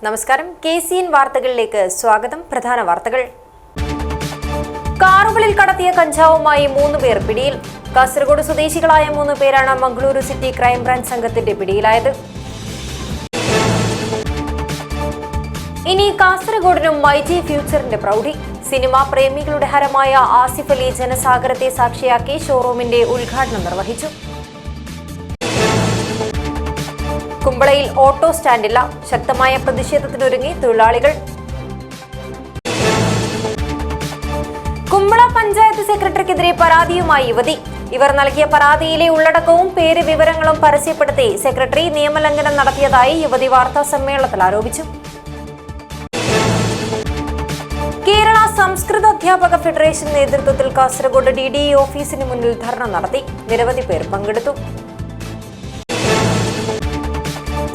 നമസ്കാരം. KCN വാർത്തകളിലേക്ക് സ്വാഗതം. പ്രധാന വാർത്തകൾ. കാറുകളിൽ കടത്തിയ കഞ്ചാവുമായി 3 പേർ പിടിയിൽ. കാസർഗോഡ് സ്വദേശികളായ 3 പേരാണ് മംഗളൂരു സിറ്റി ക്രൈംബ്രാഞ്ച് സംഘത്തിന്റെ പിടിയിലായത്. ഇനി കാസർഗോഡിനും മൈജി ഫ്യൂച്ചറിന്റെ പ്രൗഢി. സിനിമാ പ്രേമികളുടെ ഹരമായ ആസിഫ് അലി ജനസാഗരത്തെ സാക്ഷിയാക്കി ഷോറൂമിന്റെ ഉദ്ഘാടനം നിർവഹിച്ചു. കുമ്പളയിൽ ഓട്ടോ സ്റ്റാൻഡില്ല. ശക്തമായ പ്രതിഷേധത്തിനൊരുങ്ങി തൊഴിലാളികൾ. കുമ്പള പഞ്ചായത്ത് സെക്രട്ടറിക്കെതിരെ പരാതിയുമായി യുവതി. ഇവർ നൽകിയ പരാതിയിലെ ഉള്ളടക്കവും പേര് വിവരങ്ങളും പരസ്യപ്പെടുത്തി സെക്രട്ടറി നിയമലംഘനം നടത്തിയതായി യുവതി വാർത്താ സമ്മേളനത്തിൽ ആരോപിച്ചു. കേരള സംസ്കൃത അധ്യാപക ഫെഡറേഷൻ നേതൃത്വത്തിൽ കാസർഗോഡ് DDE ഓഫീസിന് മുന്നിൽ ധർണ നടത്തി. നിരവധി പേർ പങ്കെടുത്തു.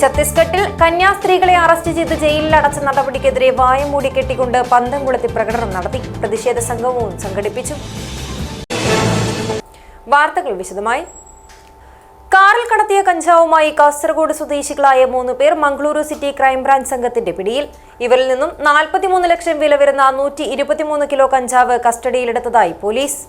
ഛത്തീസ്ഗഡിൽ കന്യാസ്ത്രീകളെ അറസ്റ്റ് ചെയ്ത് ജയിലിൽ അടച്ച നടപടിക്കെതിരെ വായമൂടി കെട്ടിക്കൊണ്ട് പന്തംകുളത്തി പ്രകടനം നടത്തി. പ്രതിഷേധ സംഗമവും സംഘടിപ്പിച്ചു. വാർത്തകൾ വിശദമായി. കാറിൽ കടത്തിയ കഞ്ചാവുമായി കാസർഗോഡ് സ്വദേശികളായ 3 പേർ മംഗളൂരു സിറ്റി ക്രൈംബ്രാഞ്ച് സംഘത്തിന്റെ പിടിയിൽ. ഇവരിൽ നിന്നും 43 ലക്ഷം വില വരുന്ന 123 കിലോ കഞ്ചാവ് കസ്റ്റഡിയിലെടുത്തതായി പോലീസ്.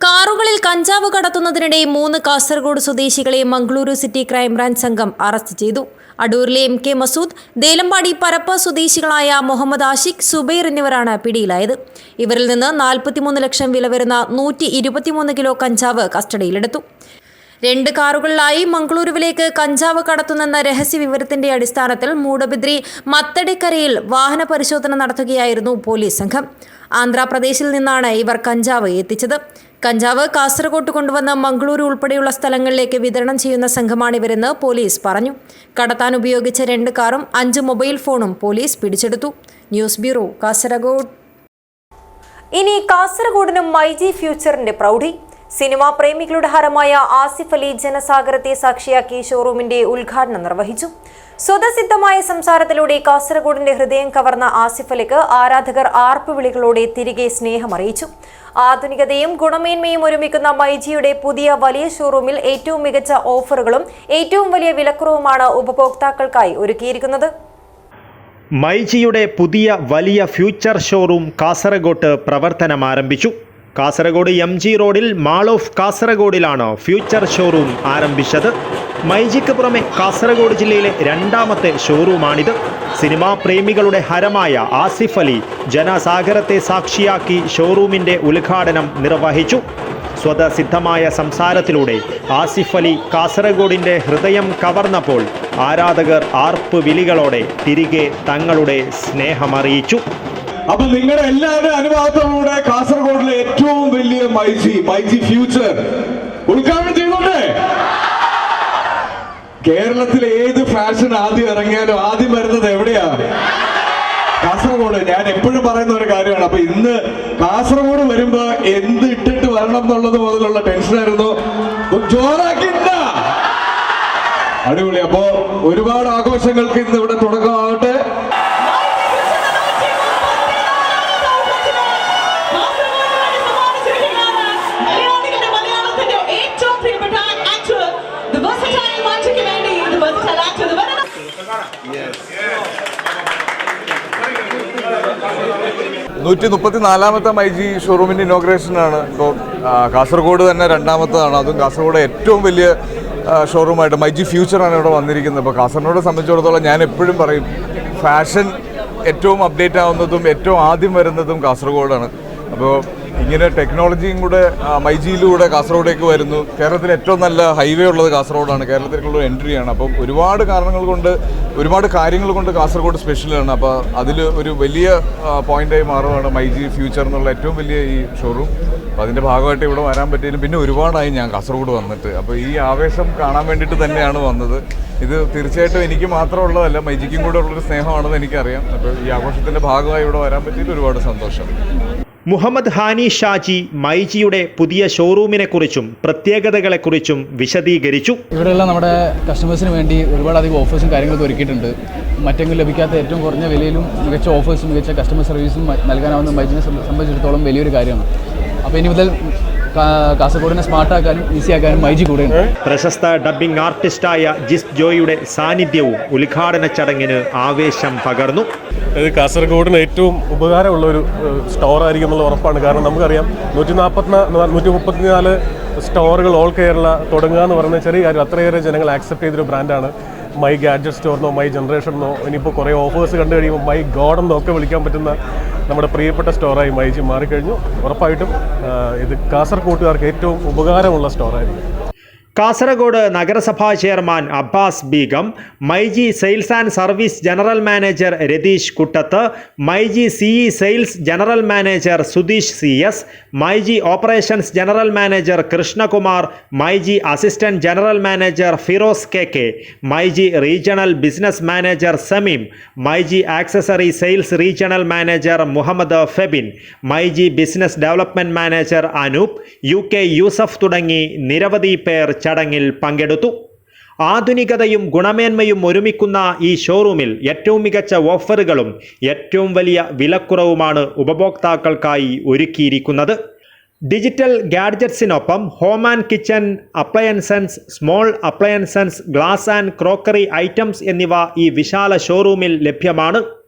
കാറുകളിൽ കഞ്ചാവ് കടത്തുന്നതിനിടെ 3 കാസർഗോഡ് സ്വദേശികളെ മംഗളൂരു സിറ്റി ക്രൈംബ്രാഞ്ച് സംഘം അറസ്റ്റ് ചെയ്തു. അടൂരിലെ MK മസൂദ്, ദേലമ്പാടി പരപ്പ സ്വദേശികളായ മുഹമ്മദ് ആഷിഖ്, സുബൈർ എന്നിവരാണ് പിടിയിലായത്. ഇവരിൽ നിന്ന് 43 ലക്ഷം വില വരുന്ന 123 കിലോ കഞ്ചാവ് കസ്റ്റഡിയിലെടുത്തു. 2 കാറുകളിലായി മംഗളൂരുവിലേക്ക് കഞ്ചാവ് കടത്തുന്നെന്ന രഹസ്യ വിവരത്തിന്റെ അടിസ്ഥാനത്തിൽ മൂടബിദ്രി മത്തടിക്കരയിൽ വാഹന പരിശോധന നടത്തുകയായിരുന്നു പോലീസ് സംഘം. ആന്ധ്രാപ്രദേശിൽ നിന്നാണ് ഇവർ കഞ്ചാവ് എത്തിച്ചത്. കഞ്ചാവ് കാസർഗോഡ് കൊണ്ടുവന്ന് മംഗളൂരു ഉൾപ്പെടെയുള്ള സ്ഥലങ്ങളിലേക്ക് വിതരണം ചെയ്യുന്ന സംഘമാണിവരെന്ന് പോലീസ് പറഞ്ഞു. കടത്താൻ ഉപയോഗിച്ച 2 കാറും 5 മൊബൈൽ ഫോണും പോലീസ് പിടിച്ചെടുത്തു. News bureau, Kasaragod. ഇനി കാസർഗോഡിനും മൈജി ഫ്യൂച്ചറിന്റെ പ്രൗഢി. സിനിമാ പ്രേമികളുടെ ഹരമായ ആസിഫ് അലി ജനസാഗരത്തെ സാക്ഷിയാക്കി ഷോറൂമിന്റെ ഉദ്ഘാടനം നിർവഹിച്ചു. സ്വതസിദ്ധമായ സംസാരത്തിലൂടെ കാസർഗോഡിന്റെ ഹൃദയം കവർന്ന ആസിഫ് അലിക്ക് ആരാധകർ ആർപ്പുവിളികളോടെ തിരികെ സ്നേഹമറിയിച്ചു. ആധുനികതയും ഗുണമേന്മയും ഒരുമിക്കുന്ന മൈജിയുടെ പുതിയ വലിയ ഷോറൂമിൽ ഏറ്റവും മികച്ച ഓഫറുകളും ഏറ്റവും വലിയ വിലക്കുറവുമാണ് ഉപഭോക്താക്കൾക്കായി ഒരുക്കിയിരിക്കുന്നത്. മൈജിയുടെ പുതിയ വലിയ ഫ്യൂച്ചർ ഷോറൂം കാസർഗോഡ് പ്രവർത്തനം ആരംഭിച്ചു. കാസർഗോഡ് MG റോഡിൽ മാൾ ഓഫ് കാസർഗോഡിലാണ് ഫ്യൂച്ചർ ഷോറൂം ആരംഭിച്ചത്. മൈജിക്ക് പുറമെ കാസർഗോഡ് ജില്ലയിലെ 2ാമത്തെ ഷോറൂമാണിത്. സിനിമാ പ്രേമികളുടെ ഹരമായ ആസിഫ് അലി ജനസാഗരത്തെ സാക്ഷിയാക്കി ഷോറൂമിൻ്റെ ഉദ്ഘാടനം നിർവഹിച്ചു. സ്വതസിദ്ധമായ സംസാരത്തിലൂടെ ആസിഫ് അലി കാസർഗോഡിൻ്റെ ഹൃദയം കവർന്നപ്പോൾ ആരാധകർ ആർപ്പ് വിളികളോടെ തിരികെ തങ്ങളുടെ സ്നേഹമറിയിച്ചു. അപ്പൊ നിങ്ങളുടെ എല്ലാവരുടെ അനുവാദത്തോടുകൂടെ കാസർഗോഡിലെ ഏറ്റവും വലിയ മൈജി ഫ്യൂച്ചർ ഉദ്ഘാടനം ചെയ്യുന്നുണ്ട്. കേരളത്തിലെ ഏത് ഫാഷൻ ആദ്യം ഇറങ്ങിയാലും ആദ്യം വരുന്നത് എവിടെയാ? കാസർഗോഡ്. ഞാൻ എപ്പോഴും പറയുന്ന ഒരു കാര്യമാണ്. അപ്പൊ ഇന്ന് കാസർഗോഡ് വരുമ്പോ എന്ത് ഇട്ടിട്ട് വരണം എന്നുള്ളത് മുതലുള്ള ടെൻഷനായിരുന്നു. ജോറാക്കിണ്ട അടിപൊളി. അപ്പോ ഒരുപാട് ആഘോഷങ്ങൾക്ക് ഇന്ന് ഇവിടെ തുടക്കമാവട്ടെ. Yes. 134ാമത്തെ മൈജി ഷോറൂമിൻ്റെ ഇനോഗ്രേഷനാണ്. ഇപ്പോൾ കാസർഗോഡ് തന്നെ 2ാമത്തതാണ്. അതും കാസർഗോഡ് ഏറ്റവും വലിയ ഷോറൂമായിട്ട് മൈജി ഫ്യൂച്ചറാണ് ഇവിടെ വന്നിരിക്കുന്നത്. അപ്പോൾ കാസർഗോഡിനെ സംബന്ധിച്ചിടത്തോളം ഞാൻ എപ്പോഴും പറയും, ഫാഷൻ ഏറ്റവും അപ്ഡേറ്റ് ആവുന്നതും ഏറ്റവും ആദ്യം വരുന്നതും കാസർഗോഡാണ്. അപ്പോൾ ഇങ്ങനെ ടെക്നോളജിയും കൂടെ മൈജിയിലൂടെ കാസർഗോഡേക്ക് വരുന്നു. കേരളത്തിൽ ഏറ്റവും നല്ല ഹൈവേ ഉള്ളത് കാസർഗോഡാണ്. കേരളത്തിലേക്കുള്ള എൻട്രിയാണ്. അപ്പം ഒരുപാട് കാരണങ്ങൾ കൊണ്ട്, ഒരുപാട് കാര്യങ്ങൾ കൊണ്ട് കാസർഗോഡ് സ്പെഷ്യലാണ്. അപ്പോൾ അതിൽ ഒരു വലിയ പോയിൻ്റായി മാറുകയാണ് മൈജി ഫ്യൂച്ചർ എന്നുള്ള ഏറ്റവും വലിയ ഈ ഷോറൂം. അപ്പോൾ അതിൻ്റെ ഭാഗമായിട്ട് ഇവിടെ വരാൻ പറ്റിയതിലും പിന്നെ ഒരുപാടായി ഞാൻ കാസർഗോഡ് വന്നിട്ട്. അപ്പോൾ ഈ ആവേശം കാണാൻ വേണ്ടിയിട്ട് തന്നെയാണ് വന്നത്. ഇത് തീർച്ചയായിട്ടും എനിക്ക് മാത്രമുള്ളതല്ല, മൈജിക്കും കൂടെ ഉള്ളൊരു സ്നേഹമാണെന്ന് എനിക്കറിയാം. അപ്പോൾ ഈ ആഘോഷത്തിൻ്റെ ഭാഗമായി ഇവിടെ വരാൻ പറ്റിയിട്ട് ഒരുപാട് സന്തോഷം. മുഹമ്മദ് ഹാനി ഷാജി മൈജിയുടെ പുതിയ ഷോറൂമിനെക്കുറിച്ചും പ്രത്യേകതകളെക്കുറിച്ചും വിശദീകരിച്ചു. ഇവിടെയുള്ള നമ്മുടെ കസ്റ്റമേഴ്സിന് വേണ്ടി ഒരുപാടധികം ഓഫേഴ്സും കാര്യങ്ങളൊക്കെ ഒരുക്കിയിട്ടുണ്ട്. മറ്റെങ്കിലും ലഭിക്കാത്ത ഏറ്റവും കുറഞ്ഞ വിലയിലും മികച്ച ഓഫേഴ്സും മികച്ച കസ്റ്റമർ സർവീസും നൽകാനാവുന്ന മൈജിനെ സംബന്ധിച്ചിടത്തോളം വലിയൊരു കാര്യമാണ്. അപ്പോൾ ഇനി മുതൽ കാസർഗോഡിനെ സ്മാർട്ടാക്കാനും ഈസിയാക്കാനും മൈജി കൂടെയുണ്ട്. പ്രശസ്ത ഡബ്ബിംഗ് ആർട്ടിസ്റ്റായ ജിസ് ജോയിയുടെ സാന്നിധ്യവും ഉദ്ഘാടന ചടങ്ങിന് ആവേശം പകർന്നു. ഇത് കാസർഗോഡിന് ഏറ്റവും ഉപകാരമുള്ള ഒരു സ്റ്റോറായിരിക്കും എന്നുള്ള ഉറപ്പാണ്. കാരണം നമുക്കറിയാം 134 സ്റ്റോറുകൾ ഓൾ കേരള തുടങ്ങുക എന്ന് പറയുന്ന ചെറിയ കാര്യം. അത്രയേറെ ജനങ്ങൾ ആക്സെപ്റ്റ് ചെയ്തൊരു ബ്രാൻഡാണ്. മൈ ഗാഡ്ജറ്റ് സ്റ്റോറിനോ മൈ ജനറേഷനോ ഇനിയിപ്പോൾ കുറേ ഓഫേഴ്സ് കണ്ടു കഴിയുമ്പോൾ മൈ ഗോഡ് എന്നൊക്കെ വിളിക്കാൻ പറ്റുന്ന നമ്മുടെ പ്രിയപ്പെട്ട സ്റ്റോറായി മൈജി മാറിക്കഴിഞ്ഞു. ഉറപ്പായിട്ടും ഇത് കാസർഗോട്ടുകാർക്ക് ഏറ്റവും ഉപകാരമുള്ള സ്റ്റോറായിരിക്കും. കാസർഗോഡ് നഗരസഭാ chairman Abbas Begum, myG sales and service general manager Ratheesh Kuttath, myG CE sales general manager Sudheesh CS, myG operations general manager Krishnakumar, myG assistant general manager Firoz KK, myG regional business manager Sameem, myG accessory sales regional manager Muhammad Febin, myG business development manager Anoop, UK Yusuf തുടങ്ങി നിരവധി പേർ ചടങ്ങിൽ പങ്കെടുത്തു. ആധുനികതയും ഗുണമേന്മയും ഒരുമിക്കുന്ന ഈ ഷോറൂമിൽ ഏറ്റവും മികച്ച ഓഫറുകളും ഏറ്റവും വലിയ വിലക്കുറവുമാണ് ഉപഭോക്താക്കൾക്കായി ഒരുക്കിയിരിക്കുന്നത്. ഡിജിറ്റൽ ഗാഡ്ജറ്റ്സിനൊപ്പം home and kitchen appliances, small appliances, glass and crockery items എന്നിവ ഈ വിശാല ഷോറൂമിൽ ലഭ്യമാണ്.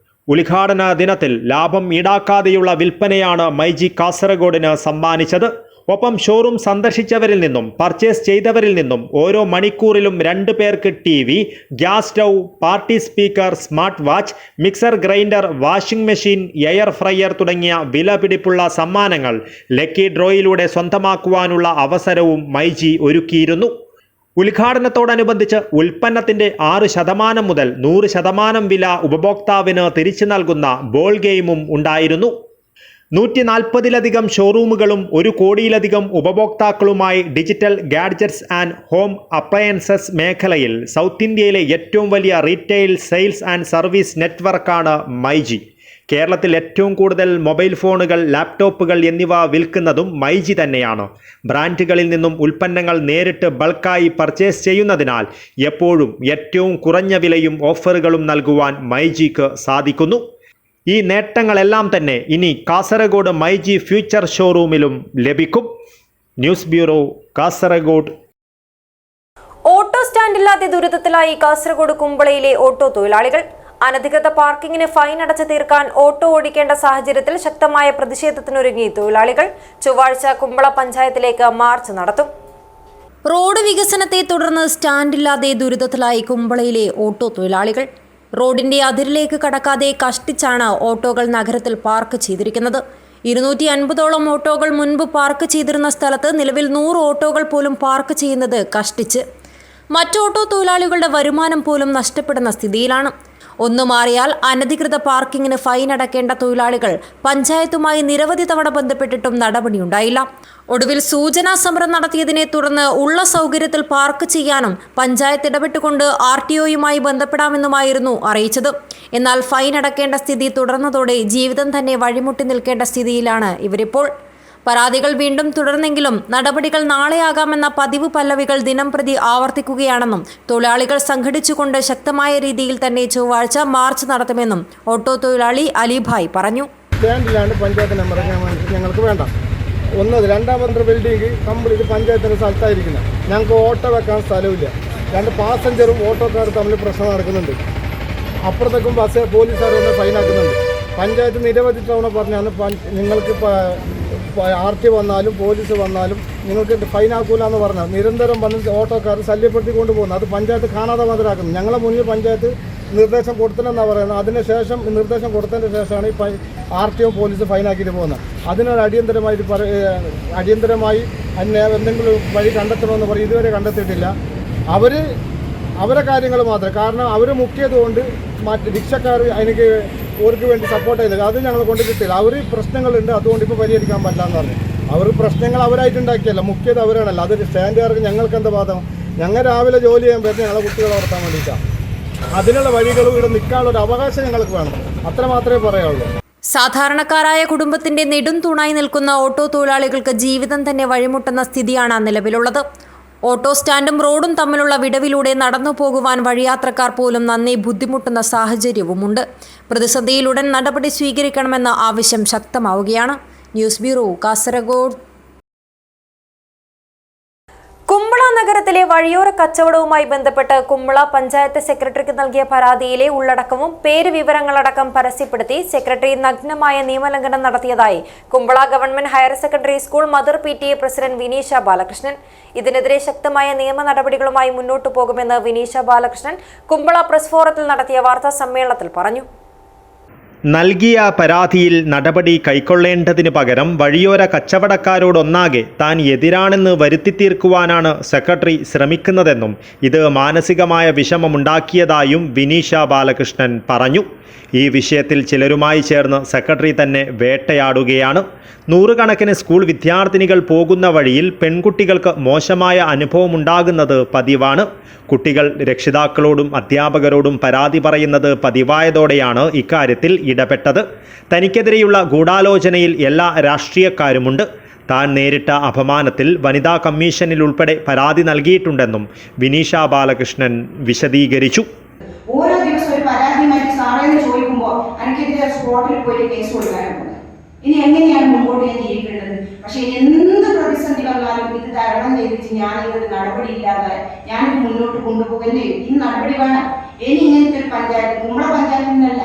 ഉദ്ഘാടന ദിനത്തിൽ ലാഭം ഈടാക്കാതെയുള്ള വിൽപ്പനയാണ് മൈജി കാസർഗോഡിന് സമ്മാനിച്ചത്. ഒപ്പം ഷോറൂം സന്ദർശിച്ചവരിൽ നിന്നും പർച്ചേസ് ചെയ്തവരിൽ നിന്നും ഓരോ മണിക്കൂറിലും 2 പേർക്ക് TV, gas stove, party speaker, smart watch, mixer grinder, washing machine, air fryer തുടങ്ങിയ വിലപിടിപ്പുള്ള സമ്മാനങ്ങൾ ലക്കി ഡ്രോയിലൂടെ സ്വന്തമാക്കുവാനുള്ള അവസരവും മൈജി ഒരുക്കിയിരുന്നു. ഉദ്ഘാടനത്തോടനുബന്ധിച്ച് ഉൽപ്പന്നത്തിൻ്റെ 6% മുതൽ 100% വില ഉപഭോക്താവിന് തിരിച്ചു നൽകുന്ന ബോൾ ഗെയിമും ഉണ്ടായിരുന്നു. 140-ലധികം ഷോറൂമുകളും 1 കോടിയിലധികം ഉപഭോക്താക്കളുമായി digital gadgets and home appliances മേഖലയിൽ സൗത്ത് ഇന്ത്യയിലെ ഏറ്റവും വലിയ റീറ്റെയിൽ സെയിൽസ് ആൻഡ് സർവീസ് നെറ്റ്വർക്കാണ് മൈജി. കേരളത്തിൽ ഏറ്റവും കൂടുതൽ മൊബൈൽ ഫോണുകൾ, ലാപ്ടോപ്പുകൾ എന്നിവ വിൽക്കുന്നതും മൈജി തന്നെയാണ്. ബ്രാൻഡുകളിൽ നിന്നും ഉൽപ്പന്നങ്ങൾ നേരിട്ട് ബൾക്കായി പർച്ചേസ് ചെയ്യുന്നതിനാൽ എപ്പോഴും ഏറ്റവും കുറഞ്ഞ വിലയും ഓഫറുകളും നൽകുവാൻ മൈജിക്ക് സാധിക്കുന്നു. ഈ നേട്ടങ്ങളെല്ലാം തന്നെ ഇനി കാസർഗോഡ് മൈജി ഫ്യൂച്ചർ ഷോറൂമിലും ലഭിക്കും. News bureau, Kasaragod. ഓട്ടോ സ്റ്റാൻഡില്ലാതെ ദുരിതത്തിലായി കാസർഗോഡ് കുമ്പളയിലെ ഓട്ടോ തൊഴിലാളികൾ. അനധികൃത പാർക്കിങ്ങിന് ഫൈൻ അടച്ചു തീർക്കാൻ ഓട്ടോ ഓടിക്കേണ്ട സാഹചര്യത്തിൽ ശക്തമായ പ്രതിഷേധത്തിനൊരുങ്ങി തൊഴിലാളികൾ. ചൊവ്വാഴ്ച കുമ്പള പഞ്ചായത്തിലേക്ക് മാർച്ച് നടത്തും. റോഡ് വികസനത്തെ തുടർന്ന് സ്റ്റാൻഡില്ലാതെ ദുരിതത്തിലായി കുമ്പളയിലെ ഓട്ടോ തൊഴിലാളികൾ. റോഡിന്റെ അതിരിലേക്ക് കടക്കാതെ കഷ്ടിച്ചാണ് ഓട്ടോകൾ നഗരത്തിൽ പാർക്ക് ചെയ്തിരിക്കുന്നത്. 250ഓളം ഓട്ടോകൾ മുൻപ് പാർക്ക് ചെയ്തിരുന്ന സ്ഥലത്ത് നിലവിൽ 100 ഓട്ടോകൾ പോലും പാർക്ക് ചെയ്യുന്നത് കഷ്ടിച്ച്. മറ്റ് ഓട്ടോ തൊഴിലാളികളുടെ വരുമാനം പോലും നഷ്ടപ്പെടുന്ന സ്ഥിതിയിലാണ്. ഒന്ന് മാറിയാൽ അനധികൃത പാർക്കിങ്ങിന് ഫൈൻ അടക്കേണ്ട തൊഴിലാളികൾ പഞ്ചായത്തുമായി നിരവധി തവണ ബന്ധപ്പെട്ടിട്ടും നടപടിയുണ്ടായില്ല. ഒടുവിൽ സൂചനാ സമരം നടത്തിയതിനെ തുടർന്ന് ഉള്ള സൗകര്യത്തിൽ പാർക്ക് ചെയ്യാനും പഞ്ചായത്ത് ഇടപെട്ടുകൊണ്ട് RTOയുമായി ബന്ധപ്പെടാമെന്നുമായിരുന്നു അറിയിച്ചത്. എന്നാൽ ഫൈൻ അടക്കേണ്ട സ്ഥിതി തുടർന്നതോടെ ജീവിതം തന്നെ വഴിമുട്ടി നിൽക്കേണ്ട സ്ഥിതിയിലാണ് ഇവരിപ്പോൾ. പരാതികൾ വീണ്ടും തുടർന്നെങ്കിലും നടപടികൾ നാളെയാകാമെന്ന പതിവ് പല്ലവികൾ ദിനംപ്രതി ആവർത്തിക്കുകയാണെന്നും തൊഴിലാളികൾ സംഘടിച്ചുകൊണ്ട് ശക്തമായ രീതിയിൽ തന്നെ ചൊവ്വാഴ്ച മാർച്ച് നടത്തുമെന്നും ഓട്ടോ തൊഴിലാളി അലിഭായ് പറഞ്ഞു. സ്റ്റാൻഡിലാണ് പഞ്ചായത്ത് നമ്പർ ഞങ്ങൾക്ക് വേണ്ട. രണ്ടാമത്തെ ബിൽഡിംഗ് കംപ്ലീറ്റ് പഞ്ചായത്തിൻ്റെ സ്ഥലത്തായിരിക്കുന്നത്. ഞങ്ങൾക്ക് ഓട്ടോ വെക്കാൻ സ്ഥലമില്ല. 2 പാസഞ്ചറും ഓട്ടോക്കാരും തമ്മിൽ പ്രശ്നം നടക്കുന്നുണ്ട്. അപ്പുറത്തേക്കും ബസ് പോലീസുകാർ വന്ന് ഫൈനാക്കുന്നുണ്ട്. പഞ്ചായത്ത് നിരവധി തവണ പറഞ്ഞാണ് നിങ്ങൾക്ക് RTO വന്നാലും പോലീസ് വന്നാലും നിങ്ങൾക്ക് ഫൈനാക്കൂല എന്ന് പറഞ്ഞാൽ നിരന്തരം വന്ന് ഓട്ടോക്കാർ ശല്യപ്പെടുത്തിക്കൊണ്ട് പോകുന്നു. അത് പഞ്ചായത്ത് കാണാതെ മതിരാക്കുന്നു. ഞങ്ങളെ മുന്നിൽ പഞ്ചായത്ത് നിർദ്ദേശം കൊടുത്തില്ലെന്നാണ് പറയുന്നത്. അതിനുശേഷം നിർദ്ദേശം കൊടുത്തതിന് ശേഷമാണ് ഈ RTO പോലീസ് ഫൈനാക്കിയിട്ട് പോകുന്നത്. അതിനൊരു അടിയന്തരമായി എന്തെങ്കിലും വഴി കണ്ടെത്തണമെന്ന് പറയും. ഇതുവരെ കണ്ടെത്തിയിട്ടില്ല. അവരെ കാര്യങ്ങൾ മാത്രമേ, കാരണം അവർ മുക്കിയത് കൊണ്ട് മറ്റ് റിക്ഷക്കാർ എനിക്ക് അവർക്ക് വേണ്ടി സപ്പോർട്ട് ചെയ്തത് അത് ഞങ്ങൾ കൊണ്ട് കിട്ടില്ല. അവർ പ്രശ്നങ്ങളുണ്ട്, അതുകൊണ്ട് ഇപ്പോൾ പരിഹരിക്കാൻ പറ്റില്ലെന്ന് പറഞ്ഞു. അവർ പ്രശ്നങ്ങൾ അവരായിട്ടുണ്ടാക്കിയല്ല, മുക്കിയത് അവരാണല്ലോ. അത് സ്റ്റാൻഡുകാർക്ക് ഞങ്ങൾക്ക് എന്താ ബാധകം? ഞങ്ങൾ രാവിലെ ജോലി ചെയ്യാൻ പറ്റുന്ന ഞങ്ങളെ കുട്ടികളെ വളർത്താൻ വേണ്ടിയിട്ടാണ്. അതിനുള്ള വഴികളും ഇവിടെ നിൽക്കാനുള്ള ഒരു അവകാശം ഞങ്ങൾക്ക് വേണം. അത്ര മാത്രമേ പറയാനുള്ളൂ. സാധാരണക്കാരായ കുടുംബത്തിന്റെ നെടും തൂണായി നിൽക്കുന്ന ഓട്ടോ തൊഴിലാളികൾക്ക് ജീവിതം തന്നെ വഴിമുട്ടുന്ന സ്ഥിതിയാണ് നിലവിലുള്ളത്. ഓട്ടോ സ്റ്റാൻഡും റോഡും തമ്മിലുള്ള വിടവിലൂടെ നടന്നു പോകുവാൻ വഴിയാത്രക്കാർ പോലും നന്നേ ബുദ്ധിമുട്ടുന്ന സാഹചര്യവുമുണ്ട്. പ്രതിസന്ധിയിലുടൻ നടപടി സ്വീകരിക്കണമെന്ന ആവശ്യം ശക്തമാവുകയാണ്. News bureau, Kasaragod. നഗരത്തിലെ വഴിയോര കച്ചവടവുമായി ബന്ധപ്പെട്ട് കുമ്പള പഞ്ചായത്ത് സെക്രട്ടറിക്ക് നൽകിയ പരാതിയിലെ ഉള്ളടക്കവും പേര് വിവരങ്ങളടക്കം പരസ്യപ്പെടുത്തി സെക്രട്ടറി നഗ്നമായ നിയമലംഘനം നടത്തിയതായി Kumbla government higher secondary school mother PTA president Vineesha Balakrishnan. ഇതിനെതിരെ ശക്തമായ നിയമ നടപടികളുമായി മുന്നോട്ടു പോകുമെന്ന് വിനീഷ ബാലകൃഷ്ണൻ കുമ്പള പ്രസ് ഫോറത്തിൽ നടത്തിയ വാർത്താ സമ്മേളനത്തിൽ പറഞ്ഞു. നൽകിയ പരാതിയിൽ നടപടി കൈക്കൊള്ളേണ്ടതിന് പകരം വഴിയോര കച്ചവടക്കാരോടൊന്നാകെ താൻ എതിരാണെന്ന് വരുത്തിത്തീർക്കുവാനാണ് സെക്രട്ടറി ശ്രമിക്കുന്നതെന്നും ഇത് മാനസികമായ വിഷമമുണ്ടാക്കിയതായും വിനീഷ ബാലകൃഷ്ണൻ പറഞ്ഞു. ഈ വിഷയത്തിൽ ചിലരുമായി ചേർന്ന് സെക്രട്ടറി തന്നെ വേട്ടയാടുകയാണ്. നൂറുകണക്കിന് സ്കൂൾ വിദ്യാർത്ഥിനികൾ പോകുന്ന വഴിയിൽ പെൺകുട്ടികൾക്ക് മോശമായ അനുഭവമുണ്ടാകുന്നത് പതിവാണ്. കുട്ടികൾ രക്ഷിതാക്കളോടും അധ്യാപകരോടും പരാതി പറയുന്നത് പതിവായതോടെയാണ് ഇക്കാര്യത്തിൽ ഇടപെട്ടത്. തനിക്കെതിരെയുള്ള ഗൂഢാലോചനയിൽ എല്ലാ രാഷ്ട്രീയക്കാരുമുണ്ട്. താൻ നേരിട്ട അപമാനത്തിൽ വനിതാ കമ്മീഷനിൽ ഉൾപ്പെടെ പരാതി നൽകിയിട്ടുണ്ടെന്നും വിനീഷ ബാലകൃഷ്ണൻ വിശദീകരിച്ചു. ഓരോ ദിവസവും ഒരു പരാതിയുമായിട്ട് സാറേന്ന് ചോദിക്കുമ്പോൾ എനിക്കെതിരെ സ്പോട്ടിൽ പോയിട്ട് കേസ് കൊടുക്കാനുണ്ട്. ഇനി എങ്ങനെയാണ് മുമ്പോട്ട് ഞാൻ ജീവിക്കേണ്ടത്? പക്ഷെ എന്ത് പ്രതിസന്ധി വന്നാലും ഇത് തരണം ചെയ്തിട്ട് ഞാൻ ഇതൊരു നടപടി ഇല്ലാതെ ഞാനിത് മുന്നോട്ട് കൊണ്ടുപോകുന്നേ. ഈ നടപടി വേണം. ഇനി ഇങ്ങനത്തെ ഒരു പഞ്ചായത്ത്, കുമ്പള പഞ്ചായത്തിനല്ല,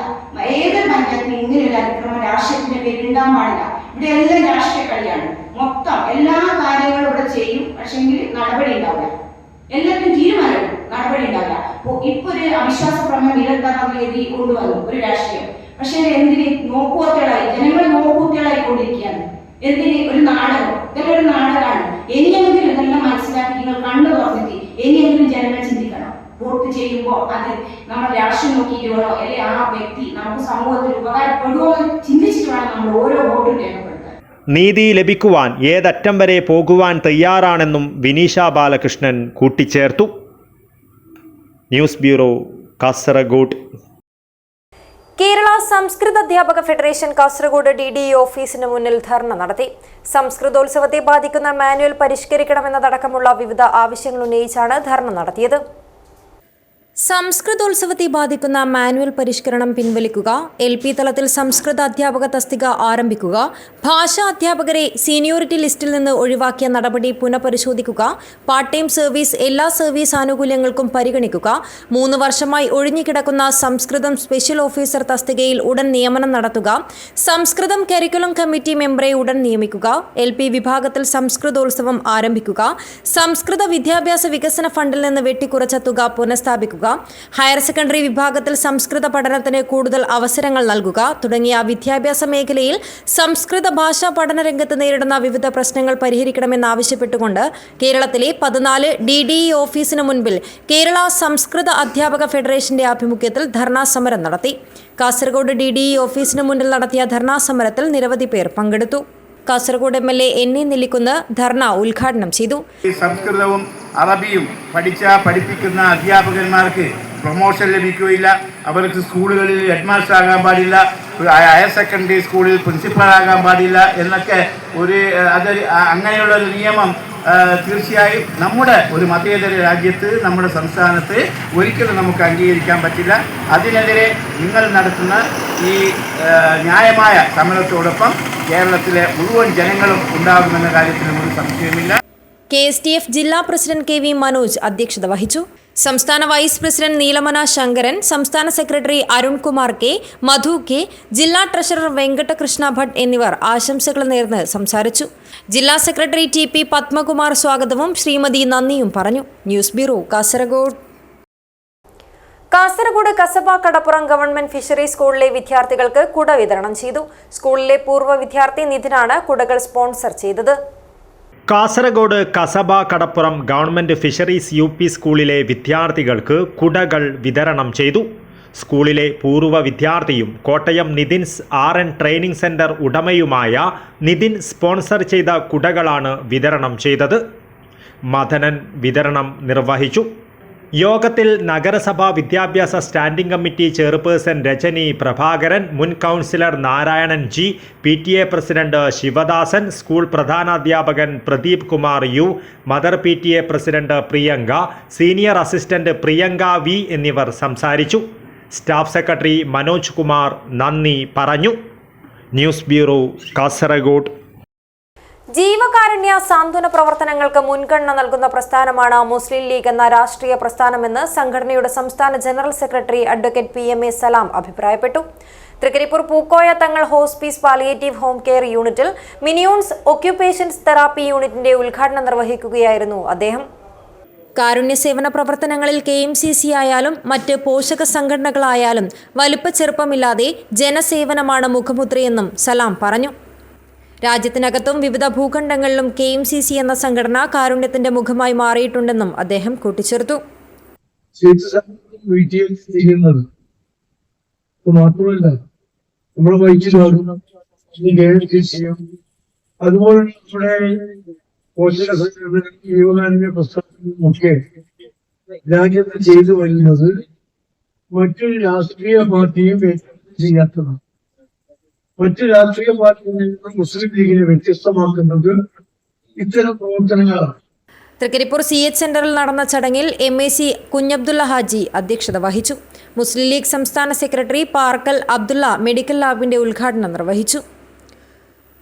ഏതൊരു പഞ്ചായത്തിനും ഇങ്ങനെ ഒരു അതിക്രമം രാഷ്ട്രീയത്തിന്റെ പേരിൽ ഉണ്ടാകാൻ പാടില്ല. ഇവിടെ എല്ലാം രാഷ്ട്രീയ കളിയാണ്. മൊത്തം എല്ലാ കാര്യങ്ങളും ഇവിടെ ചെയ്യും, പക്ഷെങ്കിൽ നടപടി ഉണ്ടാവില്ല. എല്ലാത്തിനും തീരുമാനം, നടപടി ഉണ്ടാവില്ല. ഇപ്പൊ ഒരു അവിശ്വാസ പ്രമേയം 26-ാം തീയതി കൊണ്ടുവന്നു ഒരു രാഷ്ട്രീയം. പക്ഷെ എന്തിന് നോക്കുവത്തികളായി ജനങ്ങൾ നോക്കുവത്തികളായിക്കൊണ്ടിരിക്കുകയാണ്. എന്തിന് ഒരു നാടകം? ഇതെല്ലാം ഒരു നാടകമാണ്. ഇനിയെങ്കിലും ഇതെല്ലാം മനസ്സിലാക്കി നിങ്ങൾ കണ്ണു തുറന്നിട്ട് ഇനിയെങ്കിലും ജനങ്ങൾ ചിന്തിക്കണം. വോട്ട് ചെയ്യുമ്പോൾ അത് നമ്മൾ രാഷ്ട്രീയം നോക്കിയിട്ട് വേണോ, അല്ലെങ്കിൽ ആ വ്യക്തി നമുക്ക് സമൂഹത്തിൽ ഉപകാരപ്പെടുമോ എന്ന് ചിന്തിച്ചിട്ട് വേണം നമ്മൾ ഓരോ വോട്ടും രേഖപ്പെടുത്താൻ. നീതി ലഭിക്കുവാൻ ഏതറ്റം വരെ പോകുവാൻ തയ്യാറാണെന്നും വിനീഷ ബാലകൃഷ്ണൻ കൂട്ടിച്ചേർത്തു. News bureau, Kasaragod. കേരള സംസ്കൃത അധ്യാപക ഫെഡറേഷൻ കാസർഗോഡ് DDE ഓഫീസിന് മുന്നിൽ ധർണ നടത്തി. സംസ്കൃതോത്സവത്തെ ബാധിക്കുന്ന മാനുവൽ പരിഷ്കരിക്കണമെന്നതടക്കമുള്ള വിവിധ ആവശ്യങ്ങൾ ഉന്നയിച്ചാണ് ധർണ നടത്തിയത്. സംസ്കൃതോത്സവത്തെ ബാധിക്കുന്ന മാനുവൽ പരിഷ്കരണം പിൻവലിക്കുക, LP തലത്തിൽ സംസ്കൃത അധ്യാപക തസ്തിക ആരംഭിക്കുക, ഭാഷാ അധ്യാപകരെ സീനിയോറിറ്റി ലിസ്റ്റിൽ നിന്ന് ഒഴിവാക്കിയ നടപടി പുനഃപരിശോധിക്കുക, പാർട്ട് ടൈം സർവീസ് എല്ലാ സർവീസ് ആനുകൂല്യങ്ങൾക്കും പരിഗണിക്കുക, 3 വർഷമായി ഒഴിഞ്ഞുകിടക്കുന്ന സംസ്കൃതം സ്പെഷ്യൽ ഓഫീസർ തസ്തികയിൽ ഉടൻ നിയമനം നടത്തുക, സംസ്കൃതം കരിക്കുലം കമ്മിറ്റി മെമ്പറെ ഉടൻ നിയമിക്കുക, LP വിഭാഗത്തിൽ സംസ്കൃതോത്സവം ആരംഭിക്കുക, സംസ്കൃത വിദ്യാഭ്യാസ വികസന ഫണ്ടിൽ നിന്ന് വെട്ടിക്കുറച്ച തുക പുനഃസ്ഥാപിക്കുക, ഹയർ സെക്കൻഡറി വിഭാഗത്തിൽ സംസ്കൃത പഠനത്തിന് കൂടുതൽ അവസരങ്ങൾ നൽകുക തുടങ്ങിയ വിദ്യാഭ്യാസ മേഖലയിൽ സംസ്കൃത ഭാഷാ പഠന രംഗത്ത് നേരിടുന്ന വിവിധ പ്രശ്നങ്ങൾ പരിഹരിക്കണമെന്നാവശ്യപ്പെട്ടുകൊണ്ട് കേരളത്തിലെ 14 DDE ഓഫീസിന് മുൻപിൽ കേരള സംസ്കൃത അധ്യാപക ഫെഡറേഷന്റെ ആഭിമുഖ്യത്തിൽ ധർണാ സമരം നടത്തി. കാസർഗോഡ് DDE ഓഫീസിന് മുന്നിൽ നടത്തിയ ധർണാ സമരത്തിൽ നിരവധി പേർ പങ്കെടുത്തു. കാസർഗോഡ് MLA NE നെല്ലിക്കുന്ന് ധർണ ഉദ്ഘാടനം ചെയ്തു. സംസ്കൃതവും അറബിയും പഠിപ്പിക്കുന്ന അധ്യാപകന്മാർക്ക് പ്രൊമോഷൻ ലഭിക്കുകയില്ല. അവർക്ക് സ്കൂളുകളിൽ ഹെഡ്മാസ്റ്റർ ആകാൻ പാടില്ല, ഹയർ സെക്കൻഡറി സ്കൂളിൽ പ്രിൻസിപ്പൽ ആകാൻ പാടില്ല എന്നൊക്കെ അങ്ങനെയുള്ള ഒരു നിയമം തീർച്ചയായും നമ്മുടെ ഒരു മതേതര രാജ്യത്ത്, നമ്മുടെ സംസ്ഥാനത്ത് ഒരിക്കലും നമുക്ക് അംഗീകരിക്കാൻ പറ്റില്ല. അതിനെതിരെ നിങ്ങൾ നടത്തുന്ന ഈ ന്യായമായ സമരത്തോടൊപ്പം കേരളത്തിലെ മുഴുവൻ ജനങ്ങളും ഉണ്ടാകുമെന്ന കാര്യത്തിൽ ഒരു സംശയമില്ല. KSTF ജില്ലാ പ്രസിഡന്റ് KV മനോജ് അധ്യക്ഷത വഹിച്ചു. സംസ്ഥാന വൈസ് പ്രസിഡന്റ് നീലമന ശങ്കരൻ, സംസ്ഥാന സെക്രട്ടറി അരുൺകുമാർ K, മധു K, ജില്ലാ ട്രഷറർ വെങ്കട്ടകൃഷ്ണ ഭട്ട് എന്നിവർ ആശംസകൾ നേർന്ന് സംസാരിച്ചു. ജില്ലാ സെക്രട്ടറി TP പത്മകുമാർ സ്വാഗതവും ശ്രീമതി നന്ദിയും പറഞ്ഞു. News bureau, Kasaragod. Kasaragod Kasaba Kadappuram government fishery സ്കൂളിലെ വിദ്യാർത്ഥികൾക്ക് കുട വിതരണം ചെയ്തു. സ്കൂളിലെ പൂർവ്വ വിദ്യാർത്ഥി നിതിനാണ് കുടകൾ സ്പോൺസർ ചെയ്തത്. Kasaragod Kasaba Kadappuram government fisheries UP school വിദ്യാർത്ഥികൾക്ക് കുടകൾ വിതരണം ചെയ്തു. സ്കൂളിലെ പൂർവ്വ വിദ്യാർത്ഥിയും Kottayam Nithin's RN training centre ഉടമയുമായ നിതിൻ സ്പോൺസർ ചെയ്ത കുടകളാണ് വിതരണം ചെയ്തത്. മദനൻ വിതരണം നിർവഹിച്ചു. യോഗത്തിൽ നഗരസഭാ വിദ്യാഭ്യാസ standing committee chairperson Rajani Prabhakaran, മുൻ councillor Narayanan G, PTA president Sivadasan, school പ്രധാനാധ്യാപകൻ Pradeep Kumar U, mother PTA president Priyanka, senior assistant Priyanka V എന്നിവർ സംസാരിച്ചു. സ്റ്റാഫ് സെക്രട്ടറി മനോജ് കുമാർ നന്ദി പറഞ്ഞു. News bureau, Kasaragod. ജീവകാരുണ്യ സാന്ത്വന പ്രവർത്തനങ്ങൾക്ക് മുൻഗണന നൽകുന്ന പ്രസ്ഥാനമാണ് മുസ്ലിം ലീഗ് എന്ന രാഷ്ട്രീയ പ്രസ്ഥാനമെന്ന് സംഘടനയുടെ സംസ്ഥാന ജനറൽ സെക്രട്ടറി അഡ്വക്കേറ്റ് PMA സലാം അഭിപ്രായപ്പെട്ടു. Trikaripur Pookoya Thangal hospice palliative home care യൂണിറ്റിൽ മിനിയോൺസ് ഒക്യുപേഷൻസ് തെറാപ്പി യൂണിറ്റിന്റെ ഉദ്ഘാടനം നിർവഹിക്കുകയായിരുന്നു അദ്ദേഹം. കാരുണ്യ സേവന പ്രവർത്തനങ്ങളിൽ KMCC ആയാലും മറ്റ് പോഷക സംഘടനകളായാലും വലുപ്പ ചെറുപ്പമില്ലാതെ ജനസേവനമാണ് മുഖമുദ്രയെന്നും സലാം പറഞ്ഞു. രാജ്യത്തിനകത്തും വിവിധ ഭൂഖണ്ഡങ്ങളിലും KMCC എന്ന സംഘടന കാരുണ്യത്തിന്റെ മുഖമായി മാറിയിട്ടുണ്ടെന്നും അദ്ദേഹം കൂട്ടിച്ചേർത്തു. മാത്രമല്ല നമ്മുടെ വൈദ്യുതി അതുപോലെ നമ്മുടെ പോഷക ജീവകാരുണ്യ പ്രസ്ഥാനങ്ങളുമൊക്കെ രാജ്യത്ത് ചെയ്തു വരുന്നത് മറ്റൊരു രാഷ്ട്രീയ പാർട്ടിയും ചെയ്യാത്തതാണ്. മറ്റു രാഷ്ട്രീയ പാർട്ടിയിൽ നിന്ന് മുസ്ലിം ലീഗിനെ വ്യത്യസ്തമാക്കുന്നത് ഇത്തരം പ്രവർത്തനങ്ങളാണ്. തൃക്കരിപ്പൂർ CH സെന്ററിൽ നടന്ന ചടങ്ങിൽ MAC കുഞ്ഞബ്ദുള്ള ഹാജി അധ്യക്ഷത വഹിച്ചു. മുസ്ലിം ലീഗ് സംസ്ഥാന സെക്രട്ടറി പാർക്കൽ അബ്ദുള്ള മെഡിക്കൽ ലാബിന്റെ ഉദ്ഘാടനം നിർവഹിച്ചു.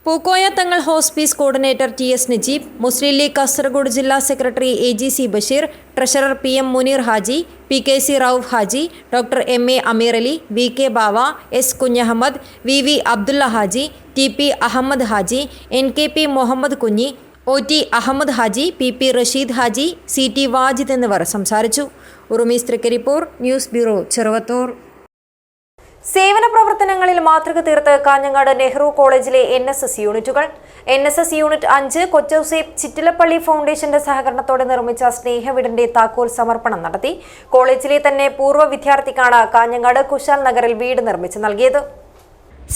Pookoya Thangal hospice coordinator TS Najeeb, Muslim League Kasaragod ജില്ലാ secretary AGC Basheer, treasurer PM Muneer Haji, PKC Rauf Haji, doctor MA Ameer Ali, VK Bava, S Kunhahammed, VV Abdulla Haji, TP Ahammed Haji, NKP Muhammad Kunhi, OT Ahmed Haji, PP Rasheed Haji, CT Wajid എന്നിവർ സംസാരിച്ചു. ഉറുമീസ് തൃക്കരിപ്പൂർ, ന്യൂസ് ബ്യൂറോ, ചെറുവത്തൂർ. സേവന പ്രവർത്തനങ്ങളിൽ മാതൃക തീർത്ത് കാഞ്ഞങ്ങാട് നെഹ്റു കോളേജിലെ NSS യൂണിറ്റുകൾ. NSS യൂണിറ്റ് 5 കൊച്ചൌസേപ്പ് ചിറ്റിലപ്പള്ളി ഫൗണ്ടേഷന്റെ സഹകരണത്തോടെ നിർമ്മിച്ച സ്നേഹവീടിന്റെ താക്കോൽ സമർപ്പണം നടത്തി. കോളേജിലെ തന്നെ പൂർവ്വ വിദ്യാർത്ഥിക്കാണ് കാഞ്ഞങ്ങാട് കുശാൽ നഗറിൽ വീട് നിർമ്മിച്ച് നൽകിയത്.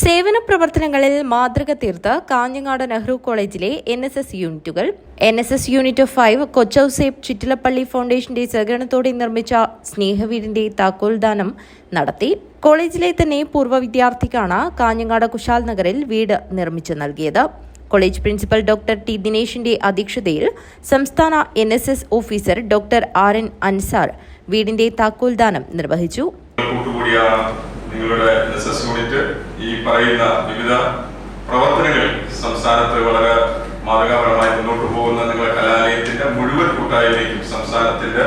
സേവന പ്രവർത്തനങ്ങളിൽ മാതൃക തീർത്ത് കാഞ്ഞങ്ങാട് നെഹ്റു കോളേജിലെ NSS യൂണിറ്റുകൾ. NSS യൂണിറ്റ് 5 കൊച്ചൌസേപ്പ് ചിറ്റിലപ്പള്ളി ഫൗണ്ടേഷന്റെ സഹകരണത്തോടെ നിർമ്മിച്ച സ്നേഹവീടിന്റെ താക്കോൽദാനം നടത്തി. കോളേജിലെ തന്നെ പൂർവ്വ വിദ്യാർത്ഥിക്കാണ് കാഞ്ഞങ്ങാട് കുശാൽ നഗറിൽ വീട് നിർമ്മിച്ചു നൽകിയത്. കോളേജ് പ്രിൻസിപ്പൽ ഡോക്ടർ T ദിനേശിന്റെ അധ്യക്ഷതയിൽ സംസ്ഥാന NSS officer doctor RN Ansar വീടിന്റെ താക്കോൽദാനം നിർവഹിച്ചു. നിങ്ങളുടെ NSS യൂണിറ്റ് ഈ പറയുന്ന വിവിധ പ്രവർത്തനങ്ങളിൽ സംസ്ഥാനത്ത് വളരെ മാതൃകാപരമായി മുന്നോട്ട് പോകുന്ന നിങ്ങളുടെ കലാലയത്തിന്റെ മുഴുവൻ കൂട്ടായ്മയ്ക്കും സംസ്ഥാനത്തിന്റെ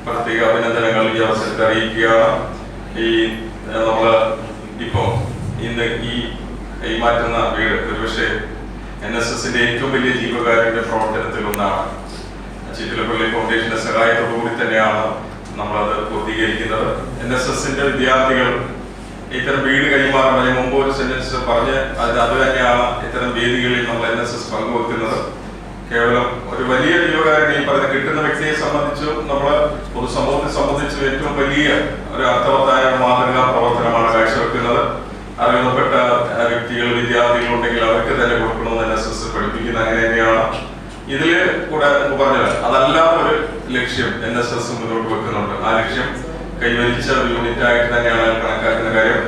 പ്രത്യേക അഭിനന്ദനങ്ങൾ ഈ അവസരത്തിൽ അറിയിക്കുകയാണ്. ഈ നമ്മൾ ഇപ്പോൾ ഇന്ന് ഈ മാറ്റുന്ന വീട് ഒരുപക്ഷെ NSSന്റെ ഏറ്റവും വലിയ ജീവകാരുണ്യ പ്രവർത്തനത്തിൽ ഒന്നാണ്. ചിറ്റിലപ്പള്ളി ഫൗണ്ടേഷന്റെ സഹായത്തോടുകൂടി തന്നെയാണ് നമ്മളത് പൂർത്തീകരിക്കുന്നത്. NSSന്റെ വിദ്യാർത്ഥികൾ ഇത്തരം വീട് കൈമാറുന്നതിന് മുമ്പ് ഒരു സെന്റൻസ് പറഞ്ഞ് അത് തന്നെയാണ് ഇത്തരം വേദികളിൽ നമ്മൾ NSS പങ്കുവെക്കുന്നത്. കേവലം ഒരു വലിയ ജീവകാരുണ്യം പറഞ്ഞ് കിട്ടുന്ന വ്യക്തിയെ സംബന്ധിച്ചും നമ്മൾ പൊതുസമൂഹത്തെ സംബന്ധിച്ചും ഏറ്റവും വലിയ ഒരു അർത്ഥവത്തായ മാതൃകാ പ്രവർത്തനമാണ് കാഴ്ചവെക്കുന്നത്. അറിയപ്പെട്ട വ്യക്തികൾ വിദ്യാർത്ഥികൾ ഉണ്ടെങ്കിൽ അവർക്ക് തന്നെ കൊടുക്കണമെന്ന് NSS പഠിപ്പിക്കുന്നത് അങ്ങനെ തന്നെയാണ്. ഇതില് കൂടെ പറഞ്ഞത് അതല്ലാത്ത ഒരു ലക്ഷ്യം NSS മുന്നോട്ട് വെക്കുന്നുണ്ട്. ആ ലക്ഷ്യം കൈവരിച്ച ഒരു യൂണിറ്റ് ആയിട്ട് തന്നെയാണ് കണക്കാക്കുന്ന കാര്യം.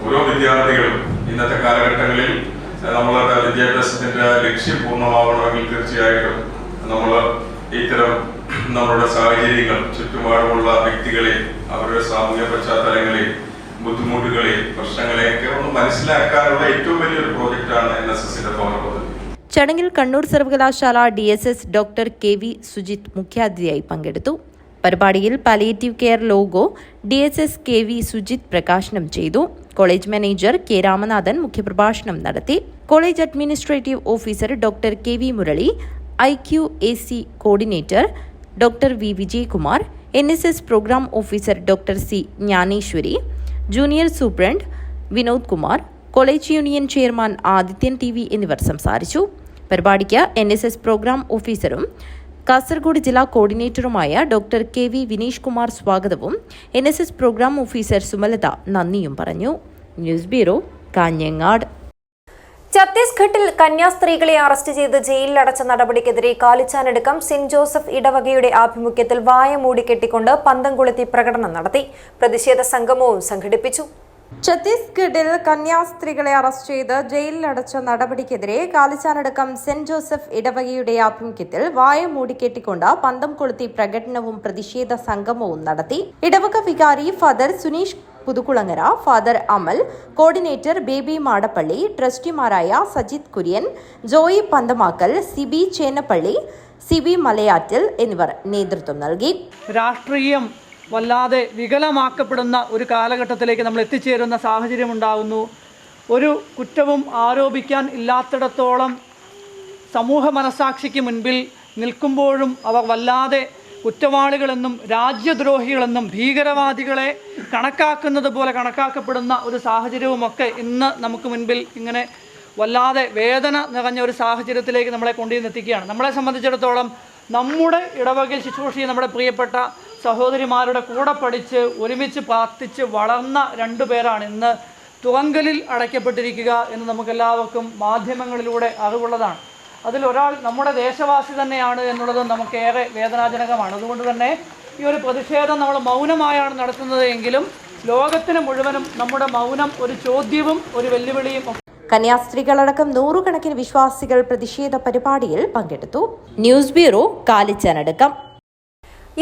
ഓരോ വിദ്യാർത്ഥികളും ഇന്നത്തെ കാലഘട്ടങ്ങളിൽ നമ്മളുടെ വിദ്യാഭ്യാസത്തിന്റെ ലക്ഷ്യം പൂർണ്ണമാവണമെങ്കിൽ തീർച്ചയായിട്ടും നമ്മൾ ഇത്തരം നമ്മളുടെ സാഹചര്യങ്ങൾ ചുറ്റുപാടുമുള്ള വ്യക്തികളെ അവരുടെ സാമൂഹ്യ പശ്ചാത്തലങ്ങളെ ബുദ്ധിമുട്ടുകളെ പ്രശ്നങ്ങളെയൊക്കെ ഒന്ന് മനസ്സിലാക്കാനുള്ള ഏറ്റവും വലിയൊരു പ്രോജക്റ്റാണ് NSSന്റെ ഭവന പദ്ധതി. ചടങ്ങിൽ കണ്ണൂർ സർവകലാശാല DSS ഡോക്ടർ KV സുജിത് മുഖ്യാതിഥിയായി പങ്കെടുത്തു. പരിപാടിയിൽ palliative care logo DSS KV Sujith പ്രകാശനം ചെയ്തു. കോളേജ് മാനേജർ K രാമനാഥൻ മുഖ്യപ്രഭാഷണം നടത്തി. College administrative officer doctor KV Murali, IQAC coordinator doctor V Vijayakumar, NSS programme officer doctor C Jnaneswari, junior superintendent Vinod Kumar, college union chairman Adithyan TV എന്നിവർ സംസാരിച്ചു. പരിപാടിക്ക് NSS പ്രോഗ്രാം ഓഫീസറും കാസർഗോഡ് ജില്ലാ കോർഡിനേറ്ററുമായ ഡോക്ടർ KV വിനീഷ് കുമാർ സ്വാഗതവും NSS പ്രോഗ്രാം ഓഫീസർ സുമലത നന്ദിയും പറഞ്ഞു. News bureau, Kanhangad. ഛത്തീസ്ഗഡിൽ കന്യാസ്ത്രീകളെ അറസ്റ്റ് ചെയ്ത് ജയിലിലടച്ച നടപടിക്കെതിരെ കാലിച്ചാനടുക്കം സെന്റ് ജോസഫ് ഇടവകയുടെ ആഭിമുഖ്യത്തിൽ വായ മൂടിക്കെട്ടിക്കൊണ്ട് പന്തം കൊളുത്തി പ്രകടനം നടത്തി. പ്രതിഷേധ സംഗമവും സംഘടിപ്പിച്ചു. ഛത്തീസ്ഗഡിൽ കന്യാസ്ത്രീകളെ അറസ്റ്റ് ചെയ്ത് ജയിലിലടച്ച നടപടിക്കെതിരെ കാലിച്ചാനടക്കം സെന്റ് ജോസഫ് ഇടവകയുടെ ആഭിമുഖ്യത്തിൽ വായ മൂടിക്കെട്ടിക്കൊണ്ട് പന്തം കൊളുത്തി പ്രകടനവും പ്രതിഷേധ സംഗമവും നടത്തി. ഇടവക വികാരി ഫാദർ സുനീഷ് പുതുകുളങ്ങര, ഫാദർ അമൽ, കോർഡിനേറ്റർ ബേബി മാടപ്പള്ളി, ട്രസ്റ്റിമാരായ സജിത് കുര്യൻ, ജോയി പന്തമാക്കൽ, സിബി ചേന്നപ്പള്ളി, സിബി മലയാറ്റിൽ എന്നിവർ നേതൃത്വം നൽകി. രാഷ്ട്രീയം വല്ലാതെ വികലമാക്കപ്പെടുന്ന ഒരു കാലഘട്ടത്തിലേക്ക് നമ്മൾ എത്തിച്ചേരുന്ന സാഹചര്യം ഉണ്ടാകുന്നു. ഒരു കുറ്റവും ആരോപിക്കാൻ ഇല്ലാത്തിടത്തോളം സമൂഹ മനസാക്ഷിക്ക് മുൻപിൽ നിൽക്കുമ്പോഴും അവർ വല്ലാതെ കുറ്റവാളികളെന്നും രാജ്യദ്രോഹികളെന്നും ഭീകരവാദികളെ കണക്കാക്കുന്നത് പോലെ കണക്കാക്കപ്പെടുന്ന ഒരു സാഹചര്യവുമൊക്കെ ഇന്ന് നമുക്ക് മുൻപിൽ ഇങ്ങനെ വല്ലാതെ വേദന നിറഞ്ഞ ഒരു സാഹചര്യത്തിലേക്ക് നമ്മളെ കൊണ്ടുവന്നെത്തിക്കുകയാണ്. നമ്മളെ സംബന്ധിച്ചിടത്തോളം നമ്മുടെ ഇടവകയിൽ ശുശ്രൂഷിച്ച് നമ്മുടെ പ്രിയപ്പെട്ട സഹോദരിമാരുടെ കൂടെ പഠിച്ച് ഒരുമിച്ച് പ്രാർത്ഥിച്ച് വളർന്ന 2 പേരാണ് ഇന്ന് തുറങ്കലിൽ അടയ്ക്കപ്പെട്ടിരിക്കുക എന്ന് നമുക്കെല്ലാവർക്കും മാധ്യമങ്ങളിലൂടെ അറിവുള്ളതാണ്. അതിലൊരാൾ നമ്മുടെ ദേശവാസി തന്നെയാണ് എന്നുള്ളത് നമുക്കേറെ വേദനാജനകമാണ്. അതുകൊണ്ട് തന്നെ ഈ ഒരു പ്രതിഷേധം നമ്മൾ മൗനമായാണ് നടത്തുന്നത് എങ്കിലും ലോകത്തിന് മുഴുവനും നമ്മുടെ മൗനം ഒരു ചോദ്യവും ഒരു വെല്ലുവിളിയും. കന്യാസ്ത്രീകളടക്കം 100 കണക്കിന് വിശ്വാസികൾ പ്രതിഷേധ പരിപാടിയിൽ പങ്കെടുത്തു. News bureau, Kalichanadukkam.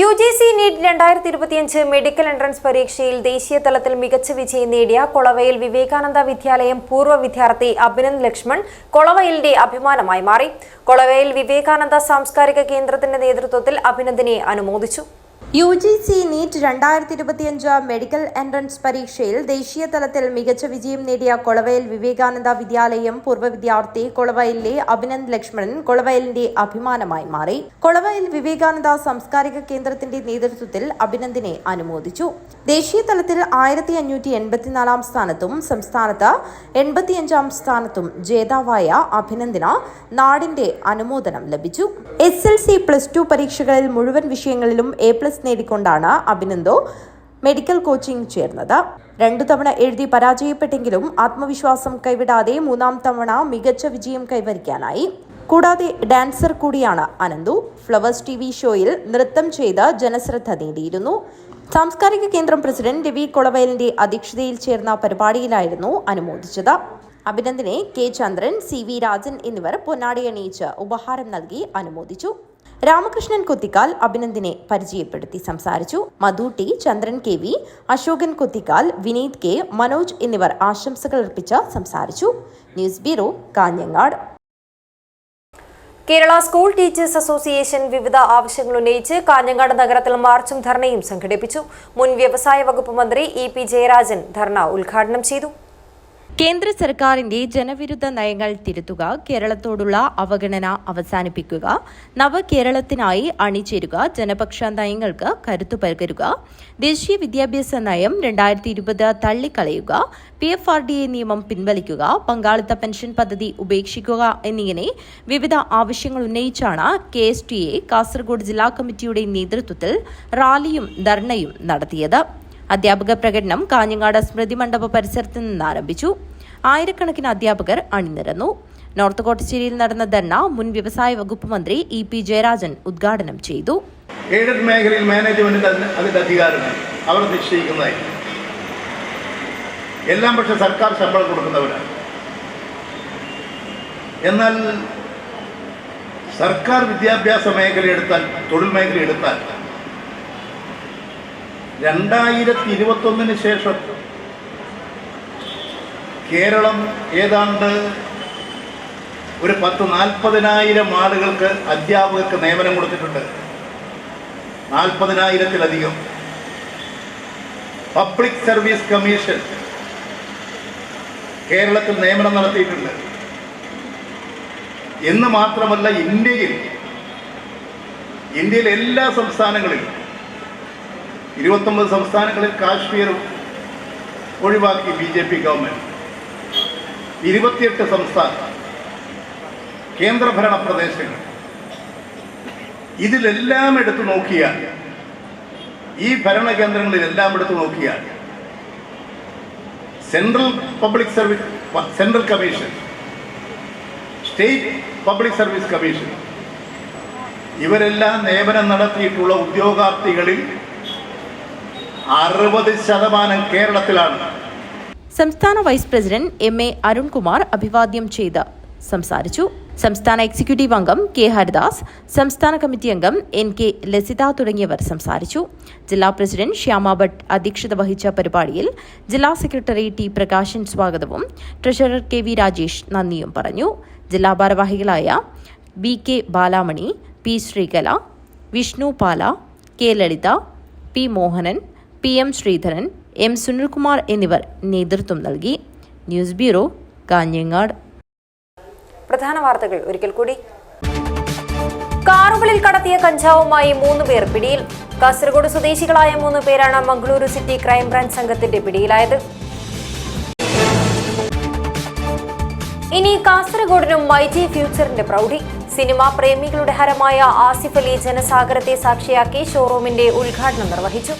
UGC NEET 2025 medical entrance പരീക്ഷയിൽ ദേശീയ തലത്തിൽ മികച്ച വിജയം നേടിയ കൊളവയിൽ വിവേകാനന്ദ വിദ്യാലയം പൂർവ്വ വിദ്യാർത്ഥി അഭിനന്ദ് ലക്ഷ്മൺ കൊളവയിലിന്റെ അഭിമാനമായി മാറി. കൊളവയിൽ വിവേകാനന്ദ സാംസ്കാരിക കേന്ദ്രത്തിന്റെ നേതൃത്വത്തിൽ അഭിനന്ദിനെ അനുമോദിച്ചു. UGC നീറ്റ് 2025 മെഡിക്കൽ എൻട്രൻസ് പരീക്ഷയിൽ ദേശീയ തലത്തിൽ മികച്ച വിജയം നേടിയ കൊളവയിൽ വിവേകാനന്ദ വിദ്യാലയം പൂർവ്വ വിദ്യാർത്ഥി കൊളവയിലെ അഭിനന്ദ് ലക്ഷ്മണൻ കൊളവയിലിന്റെ അഭിമാനമായി മാറി. കൊളവയിൽ വിവേകാനന്ദ സാംസ്കാരിക കേന്ദ്രത്തിന്റെ നേതൃത്വത്തിൽ അഭിനന്ദിനെ അനുമോദിച്ചു. ദേശീയ തലത്തിൽ 1584 സ്ഥാനത്തും സംസ്ഥാനത്ത് 85 സ്ഥാനത്തും ജേതാവായ അഭിനന്ദിന് നാടിന്റെ അനുമോദനം ലഭിച്ചു. SLC +2 പരീക്ഷകളിൽ മുഴുവൻ വിഷയങ്ങളിലും A+ നേടിക്കൊണ്ടാണ് അഭിനന്ദോ മെഡിക്കൽ കോച്ചിംഗ് ചേർന്നത്. 2 തവണ എഴുതി പരാജയപ്പെട്ടെങ്കിലും ആത്മവിശ്വാസം കൈവിടാതെ 3ാം തവണ മികച്ച വിജയം കൈവരിക്കാനായി. കൂടാതെ ഡാൻസർ കൂടിയാണ് അനന്തു. ഫ്ലവേഴ്സ് TV ഷോയിൽ നൃത്തം ചെയ്ത് ജനശ്രദ്ധ നേടിയിരുന്നു. സാംസ്കാരിക കേന്ദ്രം പ്രസിഡന്റ് രവി കൊളവയലിന്റെ അധ്യക്ഷതയിൽ ചേർന്ന പരിപാടിയിലായിരുന്നു അനുമോദിച്ചത്. അഭിനന്ദിനെ K. ചന്ദ്രൻ, CV രാജൻ എന്നിവർ പൊന്നാടിയണിയിച്ച് ഉപഹാരം നൽകി അനുമോദിച്ചു. രാമകൃഷ്ണൻ കൊത്തിക്കാൽ അഭിനന്ദിനെ പരിചയപ്പെടുത്തി സംസാരിച്ചു. മധു T, ചന്ദ്രൻ KV, അശോകൻ കൊത്തിക്കാൽ, വിനീത് K, മനോജ് എന്നിവർ ആശംസകൾ അർപ്പിച്ച് സംസാരിച്ചു. News bureau, Kanhangad. Kerala school teachers association വിവിധ ആവശ്യങ്ങൾ ഉന്നയിച്ച് കാഞ്ഞങ്ങാട് നഗരത്തിൽ മാർച്ചും ധർണയും സംഘടിപ്പിച്ചു. മുൻ വ്യവസായ വകുപ്പ് മന്ത്രി EP ജയരാജൻ ധർണ ഉദ്ഘാടനം ചെയ്തു. കേന്ദ്ര സർക്കാരിന്റെ ജനവിരുദ്ധ നയങ്ങൾ തിരുത്തുക, കേരളത്തോടുള്ള അവഗണന അവസാനിപ്പിക്കുക, നവകേരളത്തിനായി അണിചേരുക, ജനപക്ഷ നയങ്ങൾക്ക് കരുത്തു പകരുക, ദേശീയ വിദ്യാഭ്യാസ നയം 2020 തള്ളിക്കളയുക, PFRDA നിയമം പിൻവലിക്കുക, പങ്കാളിത്ത പെൻഷൻ പദ്ധതി ഉപേക്ഷിക്കുക എന്നിങ്ങനെ വിവിധ ആവശ്യങ്ങൾ ഉന്നയിച്ചാണ് KSTA കാസർഗോഡ് ജില്ലാ കമ്മിറ്റിയുടെ നേതൃത്വത്തിൽ റാലിയും ധർണയും നടത്തിയത്. അധ്യാപക പ്രകടനം കാഞ്ഞങ്ങാട് സ്മൃതി മണ്ഡപ പരിസരത്ത് നിന്ന് ആരംഭിച്ചു. ആയിരക്കണക്കിന് അധ്യാപകർ അണിനിരന്നു. നോർത്ത് കോട്ടശ്ശേരിയിൽ നടന്ന ധർണ മുൻ വ്യവസായ വകുപ്പ് മന്ത്രി EP ജയരാജൻ ഉദ്ഘാടനം ചെയ്തു. എയ്ഡഡ് മേഖലയിൽ മാനേജ്മെന്റിന് അതിന്റെ അധികാരമാണ്, അവർ നിശ്ചയിക്കുന്നതായി. എല്ലാം പക്ഷെ സർക്കാർ ശമ്പളം കൊടുക്കുന്നവരാണ്. എന്നാൽ സർക്കാർ വിദ്യാഭ്യാസ മേഖല എടുത്താൽ, തൊഴിൽ മേഖല എടുത്താൽ 2021 ശേഷം കേരളം ഏതാണ്ട് ഒരു 10-40,000 ആളുകൾക്ക് അധ്യാപകർക്ക് നിയമനം കൊടുത്തിട്ടുണ്ട്. 40,000-ത്തിലധികം. പബ്ലിക് സർവീസ് കമ്മീഷൻ കേരളത്തിൽ നിയമനം നടത്തിയിട്ടുണ്ട്. എന്ന് മാത്രമല്ല, ഇന്ത്യയിലെ എല്ലാ സംസ്ഥാനങ്ങളിലും 29 സംസ്ഥാനങ്ങളിൽ കാശ്മീർ ഒഴിവാക്കി BJP ഗവൺമെന്റ്. 28 സംസ്ഥാന കേന്ദ്രഭരണ പ്രദേശങ്ങൾ. ഇതിലെല്ലാം എടുത്തു നോക്കിയാൽ, ഈ ഭരണകേന്ദ്രങ്ങളിലെല്ലാം എടുത്തു നോക്കിയാൽ central commission, state public service commission ഇവരെല്ലാം നിയമനം നടത്തിയിട്ടുള്ള ഉദ്യോഗാർത്ഥികളിൽ 60% കേരളത്തിലാണ്. സംസ്ഥാന വൈസ് പ്രസിഡന്റ് MA അരുൺകുമാർ അഭിവാദ്യം ചെയ്ത് സംസാരിച്ചു. സംസ്ഥാന എക്സിക്യൂട്ടീവ് അംഗം കെ ഹരിദാസ്, സംസ്ഥാന കമ്മിറ്റി അംഗം NK ലസിത തുടങ്ങിയവർ സംസാരിച്ചു. ജില്ലാ പ്രസിഡന്റ് ശ്യാമ ഭട്ട് അധ്യക്ഷത വഹിച്ച പരിപാടിയിൽ ജില്ലാ സെക്രട്ടറി T പ്രകാശൻ സ്വാഗതവും ട്രഷറർ KV രാജേഷ് നന്ദിയും പറഞ്ഞു. ജില്ലാ ഭാരവാഹികളായ BK ബാലാമണി, P ശ്രീകല, വിഷ്ണു പാല, K ലളിത, P Mohanan, PM Sreedharan, M Sunilkumar എന്നിവർ നേതൃത്വം നൽകി. News bureau, Kanhangad. പ്രധാന വാർത്തകൾ ഒരിക്കൽ കൂടി. കാറുകളിൽ കടത്തിയ കഞ്ചാവുമായി 3 പേർ പിടിയിൽ. കാസർഗോഡ് സ്വദേശികളായ 3 പേരാണ് മംഗളൂരു സിറ്റി ക്രൈംബ്രാഞ്ച് സംഘത്തിന്റെ പിടിയിലായത്. ഇനി കാസർഗോഡിനും മൈജി ഫ്യൂച്ചറിന്റെ പ്രൗഢി. സിനിമാ പ്രേമികളുടെ ഹരമായ ആസിഫ് അലി ജനസാഗരത്തെ സാക്ഷിയാക്കി ഷോറൂമിന്റെ ഉദ്ഘാടനം നിർവഹിച്ചു.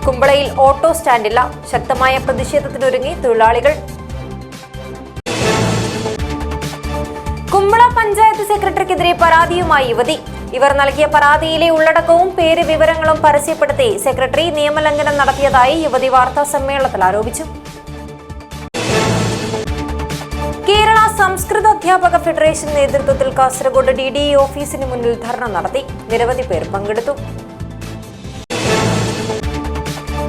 കുമ്പളയിൽ ഓട്ടോ സ്റ്റാൻഡില്ല. ശക്തമായ പ്രതിഷേധത്തിനൊരുങ്ങി തൊഴിലാളികൾ. കുമ്പള പഞ്ചായത്ത് സെക്രട്ടറിക്കെതിരെ പരാതിയുമായി യുവതി. ഇവർ നൽകിയ പരാതിയിലെ ഉള്ളടക്കവും പേര് വിവരങ്ങളും പരസ്യപ്പെടുത്തി സെക്രട്ടറി നിയമലംഘനം നടത്തിയതായി യുവതി വാർത്താ സമ്മേളനത്തിൽ ആരോപിച്ചു. കേരള സംസ്കൃത അധ്യാപക ഫെഡറേഷൻ നേതൃത്വത്തിൽ കാസർഗോഡ് DDE ഓഫീസിന് മുന്നിൽ ധർണ നടത്തി. നിരവധി പേർ പങ്കെടുത്തു.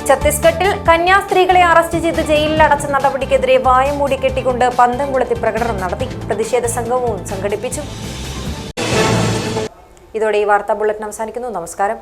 ഛത്തീസ്ഗഡിൽ കന്യാസ്ത്രീകളെ അറസ്റ്റ് ചെയ്ത് ജയിലിൽ അടച്ച നടപടിക്കെതിരെ വായമൂടി കെട്ടിക്കൊണ്ട് പന്തംകുളത്തി പ്രകടനം നടത്തി. പ്രതിഷേധ സംഗമവും സംഘടിപ്പിച്ചു. ഇതോടെ ഈ വാർത്താ ബുള്ളറ്റിൻ അവസാനിക്കുന്നു. നമസ്കാരം.